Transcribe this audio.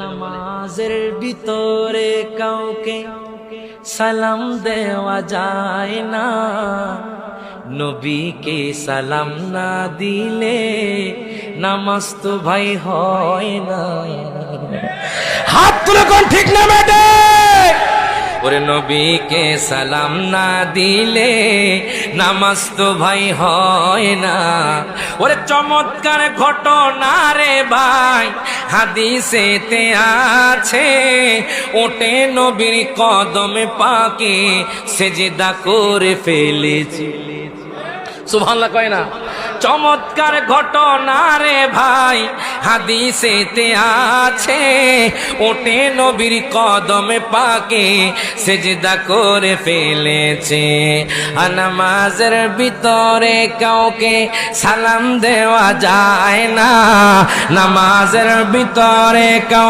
নামাজের ভিতরে কাউকে সালাম দেওয়া যায় না, নবীকে সালাম না দিলে নামাজ তো ভাই হয় না। হাত তুলে কোন ঠিক না বেটে? ওরে নবীকে সালাম না দিলে নামাজ তো ভাই হয় না। ওরে চমৎকার ঘটনা রে ভাই হাদিসেতে আছে, ওটে নবীর কদমে পাকে সেজদা করে ফেলেছি। সুবহানাল্লাহ কয় না? চমৎকার ঘটনা রে ভাই হাদিসেতে আছে, ওটে নবীর কদমে পাকে সেজদা করে ফেলেছে। নামাজের ভিতরে কাউকে সালাম দেওয়া যায় না, নামাজের ভিতরে কাউকে